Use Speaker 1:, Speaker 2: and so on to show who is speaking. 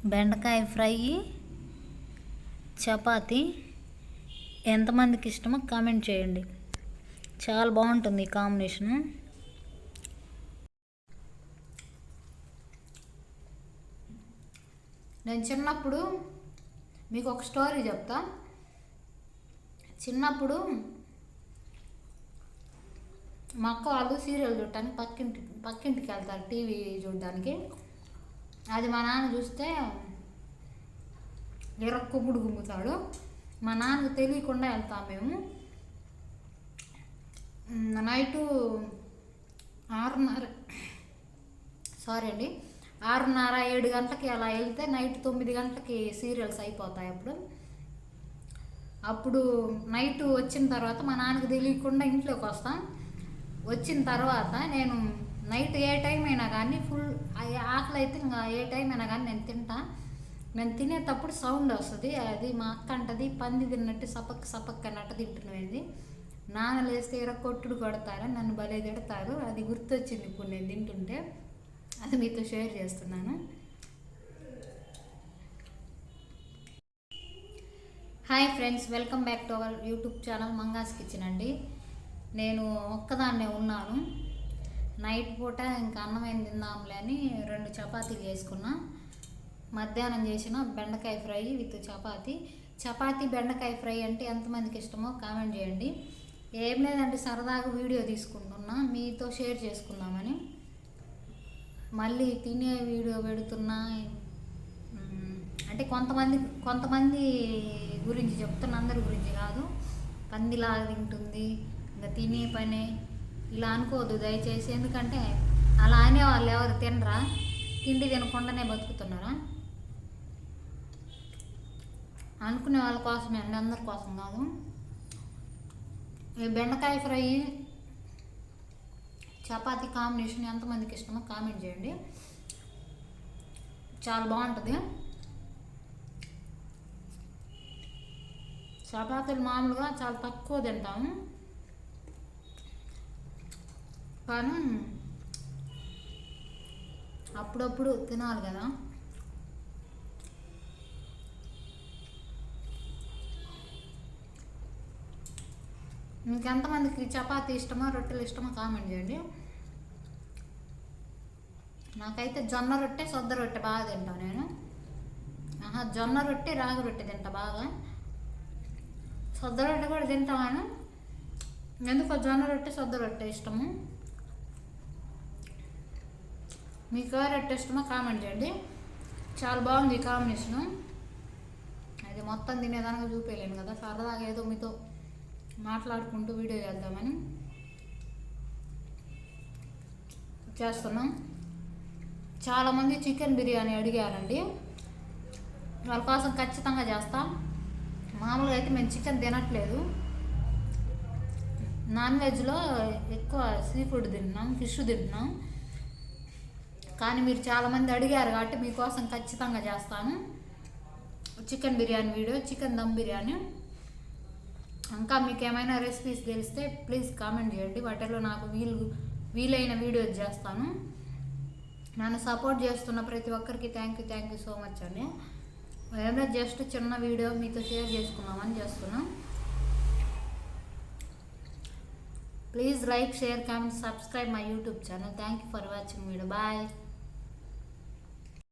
Speaker 1: బెండకాయ ఫ్రై, చపాతీ ఎంతమందికి ఇష్టమో కామెంట్ చేయండి. చాలా బాగుంటుంది ఈ కాంబినేషను. నేను చిన్నప్పుడు మీకు ఒక స్టోరీ చెప్తా. చిన్నప్పుడు మా అక్క వాళ్ళు సీరియల్ చూడటానికి పక్కింటికి వెళ్తారు టీవీ చూడడానికి. అది మా నాన్న చూస్తే ఎరక్కుమ్ముడు గుమ్ముతాడు. మా నాన్నకు తెలియకుండా వెళ్తాం మేము. నైటు 6:30 7 గంటలకి అలా వెళ్తే నైట్ 9 గంటలకి సీరియల్స్ అయిపోతాయి. అప్పుడు నైట్ వచ్చిన తర్వాత మా నాన్నకు తెలియకుండా ఇంట్లోకి వస్తాం. వచ్చిన తర్వాత నేను నైట్ ఏ టైం అయినా కానీ ఫుల్ ఆకలి అయితే ఇంకా ఏ టైం అయినా కానీ నేను తింటా. నేను తినేటప్పుడు సౌండ్ వస్తుంది. అది మా అక్క అంటది పంది తిన్నట్టు సపక్ అన్నట్టు తింటున్నది. నాన్న లేస్తే కొట్టుడు కొడతారు, నన్ను భలే తిడతారు. అది గుర్తొచ్చింది ఇప్పుడు నేను తింటుంటే. అది మీతో షేర్ చేస్తున్నాను. Hi friends, welcome back to our YouTube channel Manga's kitchen అండి. నేను ఒక్కదాన్నే ఉన్నాను. నైట్ పూట ఇంకా అన్నమైన తిందాంలే అని 2 చపాతీలు చేసుకున్నా. మధ్యాహ్నం చేసిన బెండకాయ ఫ్రై విత్ చపాతీ బెండకాయ ఫ్రై అంటే ఎంతమందికి ఇష్టమో కామెంట్ చేయండి. ఏం లేదంటే సరదాగా వీడియో తీసుకుంటున్నా, మీతో షేర్ చేసుకుందామని. మళ్ళీ తినే వీడియో పెడుతున్నా అంటే కొంతమంది గురించి చెప్తున్నా, అందరి గురించి కాదు. పందిలాగా తింటుంది, ఇంకా తినే పనే ఇలా అనుకోవద్దు దయచేసి. ఎందుకంటే అలా అనే వాళ్ళు ఎవరు తినరా? తిండి తినకుండానే బతుకుతున్నారా? అనుకునే వాళ్ళ కోసమే అండి, అందరి కోసం కాదు. ఈ బెండకాయ ఫ్రై చపాతీ కాంబినేషన్ ఎంతమందికి ఇష్టమో కామెంట్ చేయండి. చాలా బాగుంటుంది. చపాతీలు మామూలుగా చాలా తక్కువ తింటాము, కానీ అప్పుడప్పుడు తినాలి కదా. ఇంకెంతమందికి చపాతీ ఇష్టమో రొట్టెలు ఇష్టమో కామెంట్ చేయండి. నాకైతే జొన్న రొట్టె సొద్ద రొట్టె బాగా తింటాను నేను. జొన్న రొట్టె రాగి రొట్టె తింటా బాగా. సొద్ద రొట్టె కూడా తింటాను, ఎందుకో జొన్న రొట్టె సొద్ద రొట్టె ఇష్టము. మీకు ఏ రొట్టె ఇష్టమో కామెంట్ చేయండి. చాలా బాగుంది ఈ కాంబినేషను. అది మొత్తం తినేదానికి చూపించలేను కదా, సరదాగా ఏదో మీతో మాట్లాడుకుంటూ వీడియో చేద్దామని చేస్తున్నాం. చాలామంది చికెన్ బిర్యానీ అడిగారండి, వాళ్ళ కోసం ఖచ్చితంగా చేస్తాం. మామూలుగా అయితే మేము చికెన్ తినట్లేదు, నాన్ వెజ్లో ఎక్కువ సీ ఫుడ్ తింటున్నాం, ఫిష్ తింటున్నాం. కానీ మీరు చాలామంది అడిగారు కాబట్టి మీకోసం ఖచ్చితంగా చేస్తాను chicken biryani video, chicken dum biryani. ఇంకా మీకు ఏమైనా రెసిపీస్ తెలిస్తే ప్లీజ్ కామెంట్ చేయండి. వాటిలో నాకు వీలైన వీడియోస్ చేస్తాను. నన్ను సపోర్ట్ చేస్తున్న ప్రతి ఒక్కరికి థ్యాంక్ యూ సో మచ్ అండి. ఏమైనా జస్ట్ చిన్న వీడియో మీతో షేర్ చేసుకున్నామని చేస్తున్నాం. Please like, share, comment, subscribe my YouTube channel. Thank you for watching video. Bye.